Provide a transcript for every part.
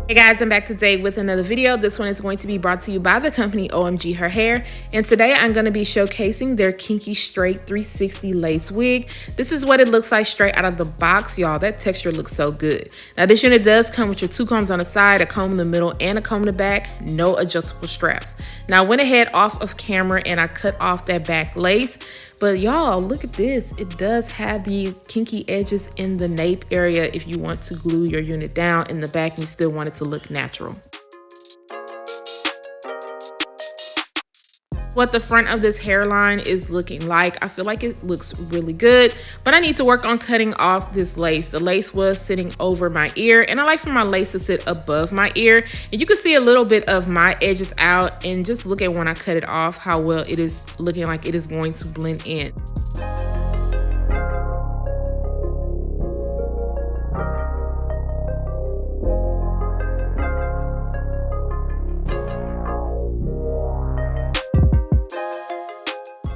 Hey guys, I'm back today with another video. This one is going to be brought to you by the company OMG Her Hair, and today I'm going to be showcasing their Kinky Straight 360 lace wig. This is what it looks like straight out of the box, y'all. That texture looks so good. Now this unit does come with your two combs on the side, a comb in the middle, and a comb in the back. No adjustable straps. Now I went ahead off of camera and I cut off that back lace. But y'all, look at this. It does have the kinky edges in the nape area if you want to glue your unit down in the back and you still want it to look natural. What the front of this hairline is looking like, I feel like it looks really good, but I need to work on cutting off this lace. The lace was sitting over my ear, and I like for my lace to sit above my ear, and you can see a little bit of my edges out, and just look at when I cut it off how well it is looking like it is going to blend in.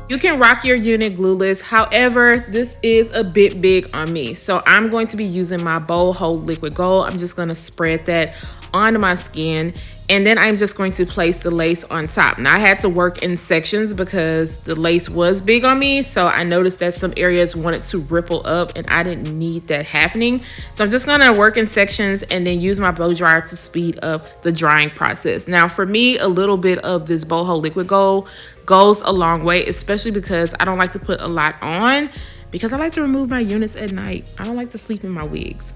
You can rock your unit glueless, however, this is a bit big on me. So I'm going to be using my Bold Hold Liquid Gold. I'm just gonna spread that onto my skin, and then I'm just going to place the lace on top. Now I had to work in sections because the lace was big on me, so I noticed that some areas wanted to ripple up and I didn't need that happening. So I'm just gonna work in sections and then use my blow dryer to speed up the drying process. Now for me, a little bit of this Bold Hold Liquid Gold goes a long way, especially because I don't like to put a lot on because I like to remove my units at night. I don't like to sleep in my wigs.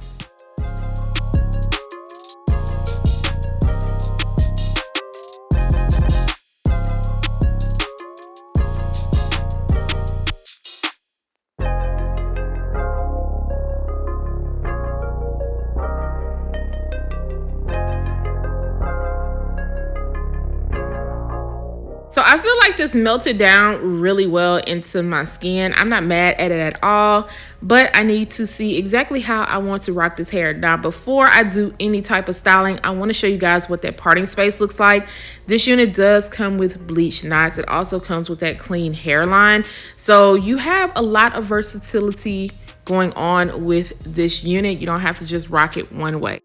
So I feel like this melted down really well into my skin. I'm not mad at it at all, but I need to see exactly how I want to rock this hair. Now, before I do any type of styling, I want to show you guys what that parting space looks like. This unit does come with bleach knots. It also comes with that clean hairline. So you have a lot of versatility going on with this unit. You don't have to just rock it one way.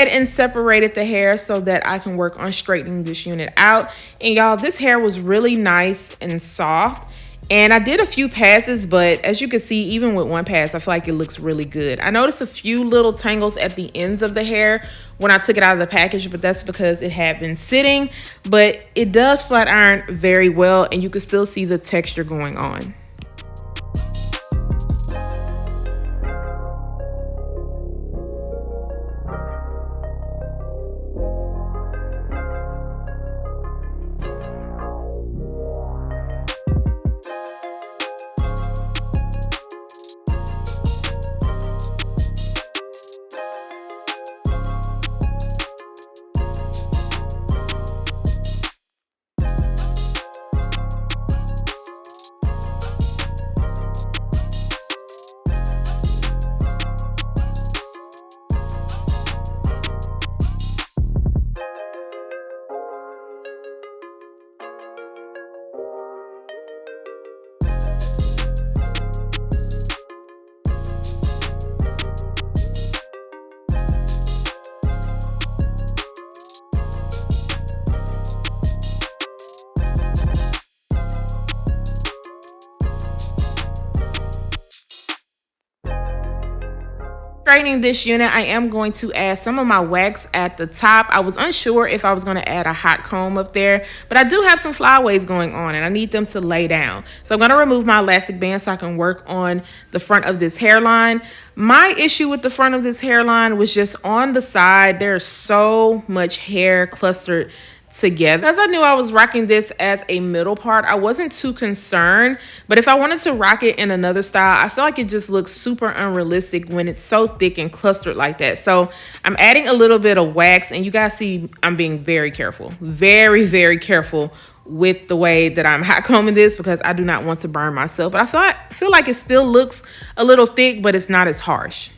And separated the hair so that I can work on straightening this unit out. And y'all, this hair was really nice and soft, and I did a few passes, but as you can see, even with one pass, I feel like it looks really good. I noticed a few little tangles at the ends of the hair when I took it out of the package, but that's because it had been sitting. But it does flat iron very well, and you can still see the texture going on. Straightening this unit, I am going to add some of my wax at the top. I was unsure if I was going to add a hot comb up there, but I do have some flyaways going on and I need them to lay down. So I'm going to remove my elastic band so I can work on the front of this hairline. My issue with the front of this hairline was just on the side. There's so much hair clustered together. As I knew I was rocking this as a middle part, I wasn't too concerned, but if I wanted to rock it in another style, I feel like it just looks super unrealistic when it's so thick and clustered like that. So I'm adding a little bit of wax, and you guys see I'm being very careful, very, very careful with the way that I'm hot combing this because I do not want to burn myself. But I feel like it still looks a little thick, but it's not as harsh.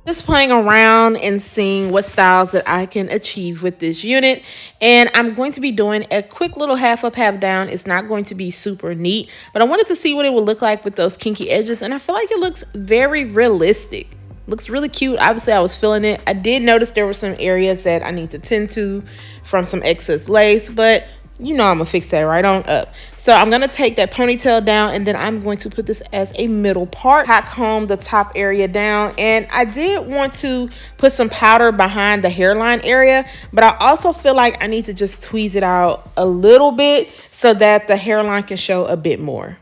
Just playing around and seeing what styles that I can achieve with this unit. And I'm going to be doing a quick little half up, half down. It's not going to be super neat, but I wanted to see what it would look like with those kinky edges. And I feel like it looks very realistic. Looks really cute. Obviously, I was feeling it. I did notice there were some areas that I need to tend to from some excess lace, but you know I'm gonna fix that right on up. So I'm gonna take that ponytail down, and then I'm going to put this as a middle part, hot comb the top area down. And I did want to put some powder behind the hairline area, but I also feel like I need to just tweeze it out a little bit so that the hairline can show a bit more.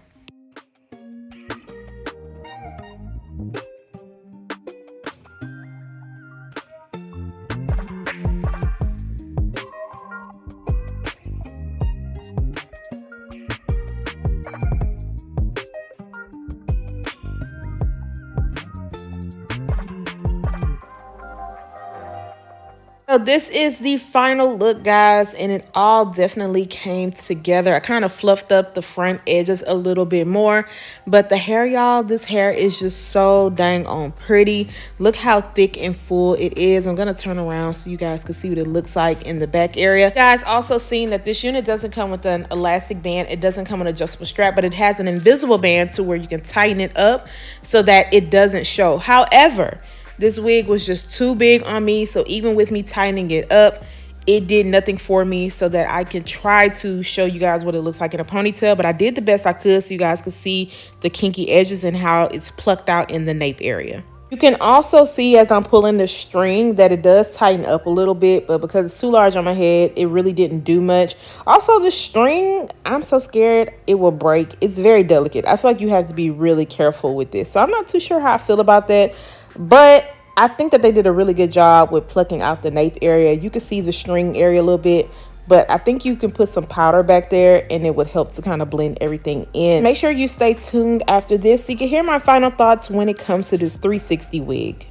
So this is the final look, guys, and it all definitely came together. I kind of fluffed up the front edges a little bit more, but the hair, y'all, this hair is just so dang on pretty. Look how thick and full it is. I'm gonna turn around so you guys can see what it looks like in the back area. You guys also seen that this unit doesn't come with an elastic band. It doesn't come with an adjustable strap, but it has an invisible band to where you can tighten it up so that it doesn't show. However, this wig was just too big on me, so even with me tightening it up, it did nothing for me so that I can try to show you guys what it looks like in a ponytail. But I did the best I could so you guys could see the kinky edges and how it's plucked out in the nape area. You can also see as I'm pulling the string that it does tighten up a little bit, but because it's too large on my head, it really didn't do much. Also, the string, I'm so scared it will break. It's very delicate. I feel like you have to be really careful with this. So I'm not too sure how I feel about that. But I think that they did a really good job with plucking out the nape area. You can see the string area a little bit, but I think you can put some powder back there and it would help to kind of blend everything in. Make sure you stay tuned after this so you can hear my final thoughts when it comes to this 360 wig.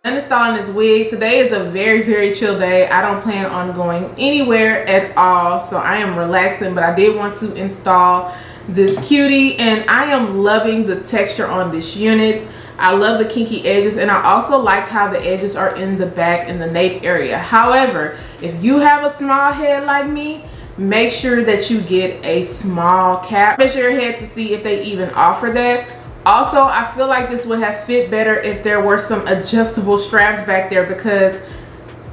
Uninstalling this wig. Today is a very chill day. I don't plan on going anywhere at all, so I am relaxing, but I did want to install this cutie, and I am loving the texture on this unit. I love the kinky edges, and I also like how the edges are in the back in the nape area. However, if you have a small head like me, make sure that you get a small cap. Measure your head to see if they even offer that. Also, I feel like this would have fit better if there were some adjustable straps back there, because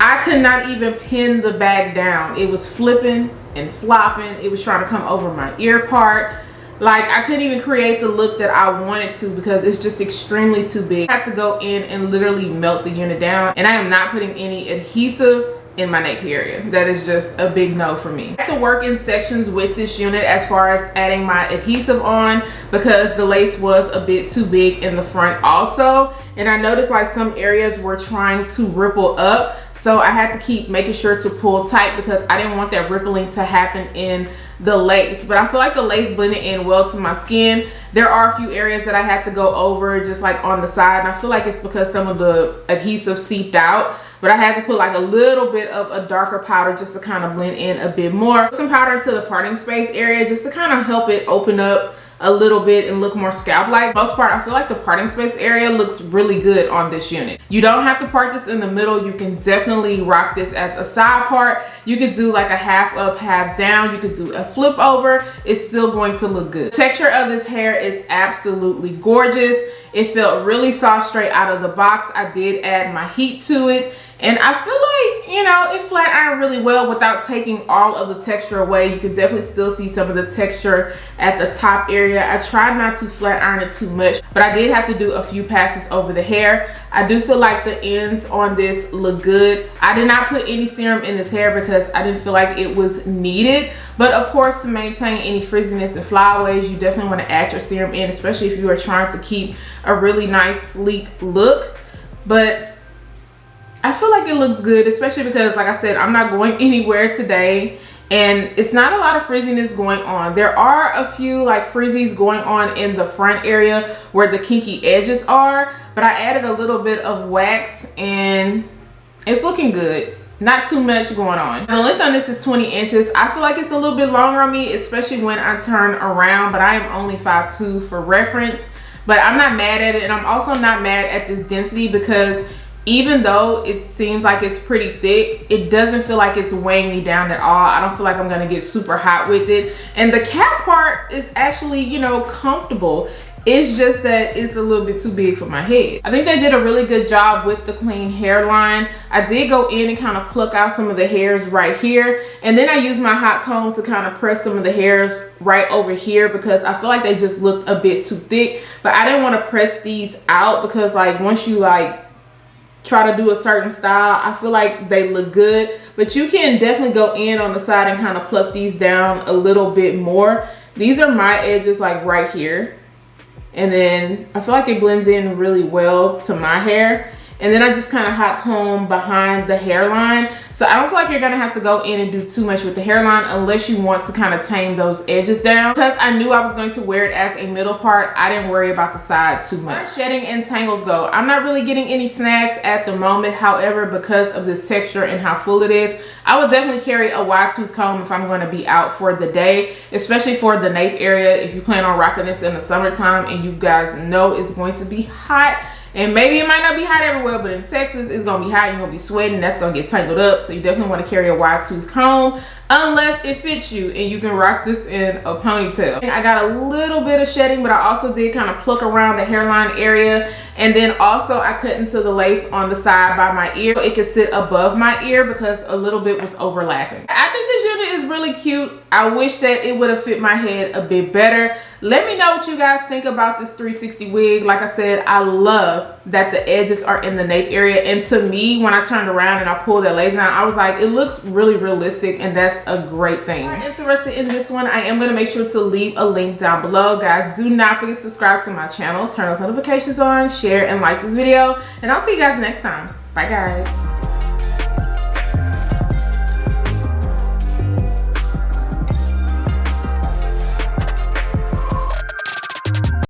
I could not even pin the bag down. It was flipping and flopping. It was trying to come over my ear part. Like, I couldn't even create the look that I wanted to because it's just extremely too big. I had to go in and literally melt the unit down, and I am not putting any adhesive in my nape area. That is just a big no for me. I had to work in sections with this unit as far as adding my adhesive on because the lace was a bit too big in the front also, and I noticed like some areas were trying to ripple up, so I had to keep making sure to pull tight because I didn't want that rippling to happen in the lace. But I feel like the lace blended in well to my skin. There are a few areas that I had to go over just like on the side, and I feel like it's because some of the adhesive seeped out, but I had to put like a little bit of a darker powder just to kind of blend in a bit more. Put some powder into the parting space area just to kind of help it open up a little bit and look more scalp-like. Most part, I feel like the parting space area looks really good on this unit. You don't have to part this in the middle. You can definitely rock this as a side part. You could do like a half up, half down. You could do a flip over. It's still going to look good. The texture of this hair is absolutely gorgeous. It felt really soft straight out of the box. I did add my heat to it, and I feel like, you know, it flat ironed really well without taking all of the texture away. You can definitely still see some of the texture at the top area. I tried not to flat iron it too much, but I did have to do a few passes over the hair. I do feel like the ends on this look good. I did not put any serum in this hair because I didn't feel like it was needed. But of course, to maintain any frizziness and flyaways, you definitely want to add your serum in, especially if you are trying to keep a really nice, sleek look. But I feel like it looks good, especially because, like I said, I'm not going anywhere today, and it's not a lot of frizziness going on. There are a few like frizzies going on in the front area where the kinky edges are, but I added a little bit of wax and it's looking good. not too much going on. The length on this is 20 inches. I feel like it's a little bit longer on me, especially when I turn around, but I am only 5'2" for reference. But I'm not mad at it, and I'm also not mad at this density because even though it seems like it's pretty thick, it doesn't feel like it's weighing me down at all. I don't feel like I'm gonna get super hot with it. And the cap part is actually, you know, comfortable. It's just that it's a little bit too big for my head. I think they did a really good job with the clean hairline. I did go in and kind of pluck out some of the hairs right here. And then I used my hot comb to kind of press some of the hairs right over here because I feel like they just looked a bit too thick. But I didn't want to press these out because like once you like try to do a certain style, I feel like they look good. But you can definitely go in on the side and kind of pluck these down a little bit more. These are my edges like right here. And then I feel like it blends in really well to my hair. And then I just kind of hot comb behind the hairline. So I don't feel like you're gonna have to go in and do too much with the hairline unless you want to kind of tame those edges down. Because I knew I was going to wear it as a middle part, I didn't worry about the side too much. As shedding and tangles go, I'm not really getting any snags at the moment. However, because of this texture and how full it is, I would definitely carry a wide tooth comb if I'm going to be out for the day, especially for the nape area. If you plan on rocking this in the summertime and you guys know it's going to be hot. And maybe it might not be hot everywhere, but in Texas, it's going to be hot. You're going to be sweating. That's going to get tangled up. So you definitely want to carry a wide tooth comb unless it fits you and you can rock this in a ponytail. I got a little bit of shedding, but I also did kind of pluck around the hairline area. And then also I cut into the lace on the side by my ear so it could sit above my ear because a little bit was overlapping. I think this unit is really cute. I wish that it would have fit my head a bit better. Let me know what you guys think about this 360 wig. Like I said, I love that the edges are in the nape area. And to me, when I turned around and I pulled that lace down, I was like, it looks really realistic, and that's a great thing. If you're interested in this one, I am going to make sure to leave a link down below. Guys, do not forget to subscribe to my channel, turn those notifications on, share and like this video, and I'll see you guys next time. Bye guys.